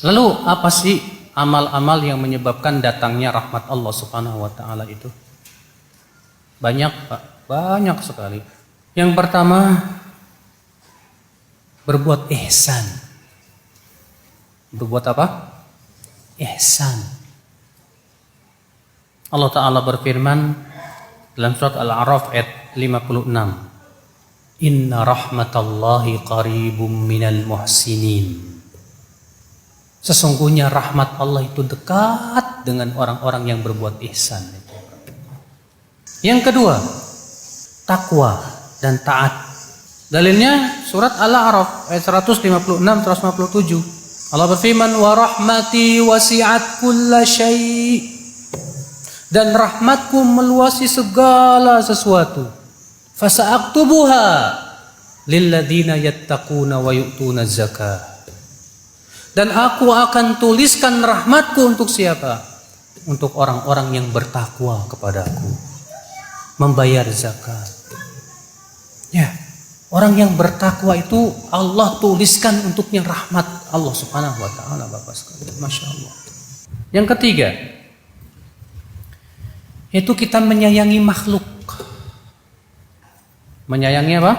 Lalu apa sih amal-amal yang menyebabkan datangnya rahmat Allah Subhanahu wa taala itu? Banyak, Pak, banyak sekali. Yang pertama, berbuat ihsan. Berbuat apa? Ihsan. Allah Ta'ala berfirman dalam surat Al-A'raf ayat 56. Inna rahmatallahi qaribum minal muhsinin. Sesungguhnya rahmat Allah itu dekat dengan orang-orang yang berbuat ihsan. Yang kedua, takwa dan taat. Dalilnya surat Al-A'raf ayat 156-157. Allah berfirman, wa rahmati wasi'at kulla syai'. Dan rahmatku meluasi segala sesuatu. Fasa'aktubuha lilladzina yattaquna wa yu'tuna zakah. Dan aku akan tuliskan rahmatku untuk siapa? Untuk orang-orang yang bertakwa kepadaku, membayar zakat. Ya, orang yang bertakwa itu Allah tuliskan untuknya rahmat Allah Subhanahu wa taala, Bapak sekalian. Masya Allah. Yang ketiga, itu kita menyayangi makhluk. Menyayangi apa?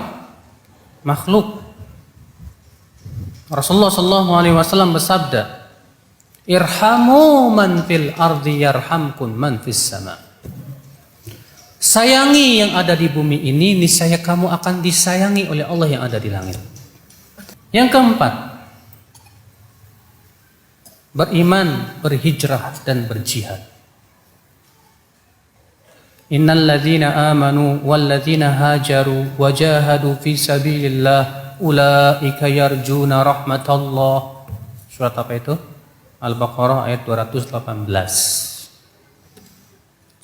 Makhluk. Rasulullah SAW bersabda, irhamu man fil ardi yarhamkum man fis sama. Sayangi yang ada di bumi ini, niscaya kamu akan disayangi oleh Allah yang ada di langit. Yang keempat, beriman, berhijrah dan berjihad. Innal ladzina amanu wal ladzina hajaru wajahadu fi sabilillah ulaika yarjuna rahmatallah. Surat apa itu? Al-Baqarah ayat 218.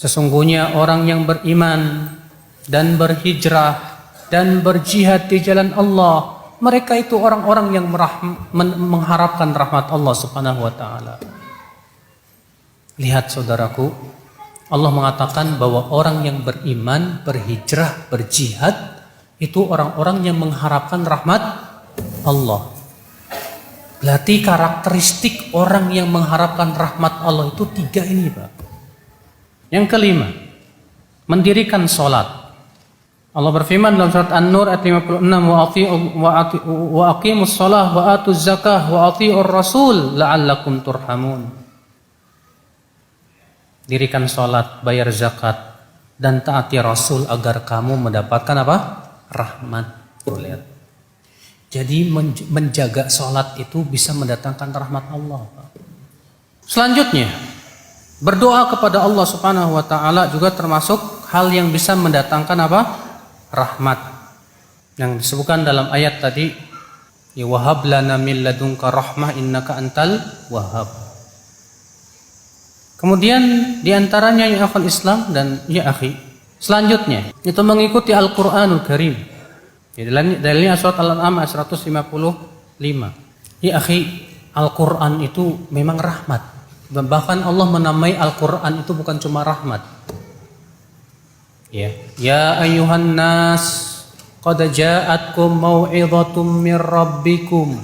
Sesungguhnya orang yang beriman dan berhijrah dan berjihad di jalan Allah, mereka itu orang-orang yang mengharapkan rahmat Allah Subhanahu wa taala. Lihat saudaraku, Allah mengatakan bahwa orang yang beriman, berhijrah, berjihad itu orang-orang yang mengharapkan rahmat Allah. Berarti karakteristik orang yang mengharapkan rahmat Allah itu tiga ini, Pak. Yang kelima, mendirikan sholat. Allah berfirman dalam surat An-Nur ayat 56, wa aqimus sholah wa atuz zakah wa ati'ur rasul la'allakum turhamun. Dirikan sholat, bayar zakat, dan taati Rasul agar kamu mendapatkan apa? Rahmat. Lihat. Jadi menjaga sholat itu bisa mendatangkan rahmat Allah. Selanjutnya, berdoa kepada Allah Subhanahu wa taala juga termasuk hal yang bisa mendatangkan apa? Rahmat. Yang disebutkan dalam ayat tadi, ya wahab lana min ladunka rahmah innaka antal wahhab. Kemudian diantaranya ya akhul Islam dan ya akhi, selanjutnya itu mengikuti Al-Quranul Karim. Dalilnya surat Al-An'am 155. Ya akhi, Al-Quran itu memang rahmat. Bahkan Allah menamai Al-Quran itu bukan cuma rahmat. Ya ayyuhan nas qad ja'atkum mau'idhatum mir rabbikum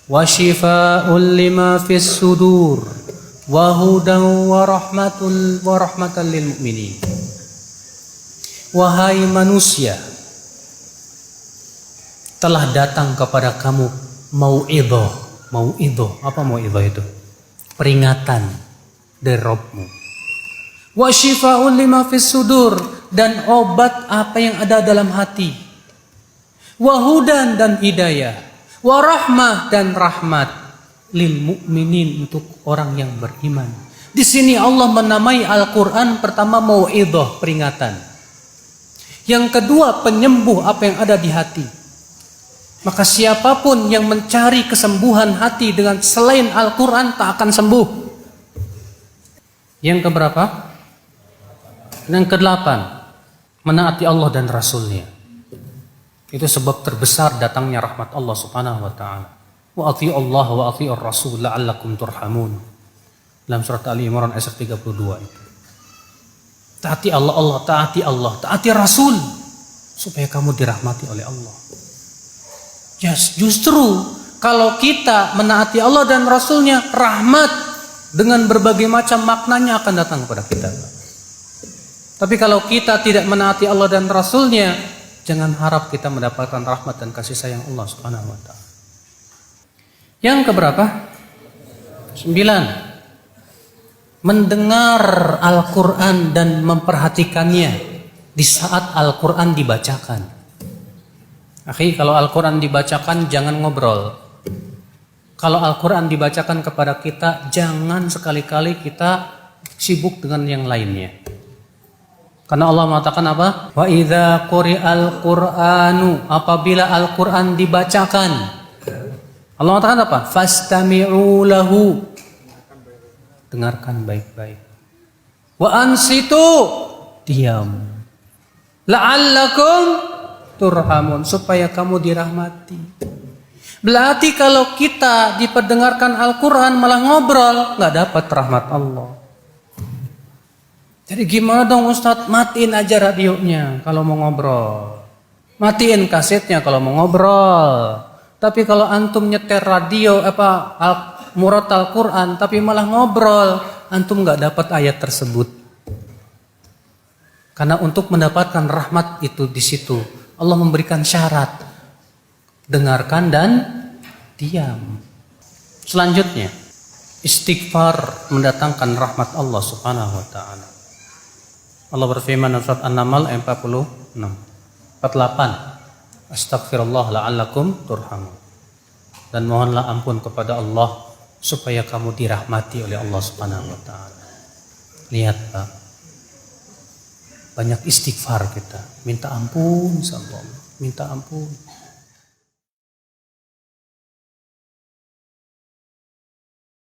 wa shifaa'un lima fis sudur wa hudan wa rahmatan lil mu'minin. Wahai manusia, telah datang kepada kamu mau'idhah. Apa mau'idhah itu? Peringatan dari Rabbmu. Wa shifaa'un lima fis sudur, dan obat apa yang ada dalam hati. Wa hudan, dan hidayah. Wa rahmah, dan rahmat lil mu'minin, untuk orang yang beriman. Di sini Allah menamai Al-Quran pertama mau'idhah, peringatan. Yang kedua, penyembuh apa yang ada di hati. Maka siapapun yang mencari kesembuhan hati dengan selain Al-Quran tak akan sembuh. Yang keberapa? Yang kedelapan, menaati Allah dan Rasulnya. Itu sebab terbesar datangnya rahmat Allah Subhanahu wa taala. Wa ati'u Allah wa ati'ur Rasul la'allakum turhamun. Dalam surat Ali Imran ayat 32 itu. Taati Allah, taati Rasul supaya kamu dirahmati oleh Allah. Justru Kalau kita menaati Allah dan Rasulnya, rahmat dengan berbagai macam maknanya akan datang kepada kita. Tapi kalau kita tidak menaati Allah dan Rasulnya, jangan harap kita mendapatkan rahmat dan kasih sayang Allah Subhanahu wa ta'ala. Yang keberapa? 9. Mendengar Al-Quran dan memperhatikannya di saat Al-Quran dibacakan. Akhi, kalau Al-Quran dibacakan jangan ngobrol. Kalau Al-Quran dibacakan kepada kita, jangan sekali-kali kita sibuk dengan yang lainnya. Karena Allah mengatakan apa? Wa idza quri'al Qur'anu, apabila Al-Quran dibacakan, Allah mengatakan apa? Fastami'u lahu, dengarkan baik-baik. Wa ansitu, diam. La'allakum turhamun, supaya kamu dirahmati. Berarti kalau kita diperdengarkan Al-Quran malah ngobrol, nggak dapat rahmat Allah. Jadi gimana dong Ustadz? Matiin aja radionya kalau mau ngobrol. Matiin kasetnya kalau mau ngobrol. Tapi kalau antum nyetel radio murat Al-Quran tapi malah ngobrol, antum nggak dapat ayat tersebut. Karena untuk mendapatkan rahmat itu di situ Allah memberikan syarat, dengarkan dan diam. Selanjutnya, istighfar mendatangkan rahmat Allah Subhanahu wa ta'ala. Allah berfirman dalam surat An-Naml ayat 48. Astaghfirullah la'allakum turhamun. Dan mohonlah ampun kepada Allah supaya kamu dirahmati oleh Allah Subhanahu wa ta'ala. Lihat Pak, banyak istighfar kita, minta ampun sama Allah, minta ampun.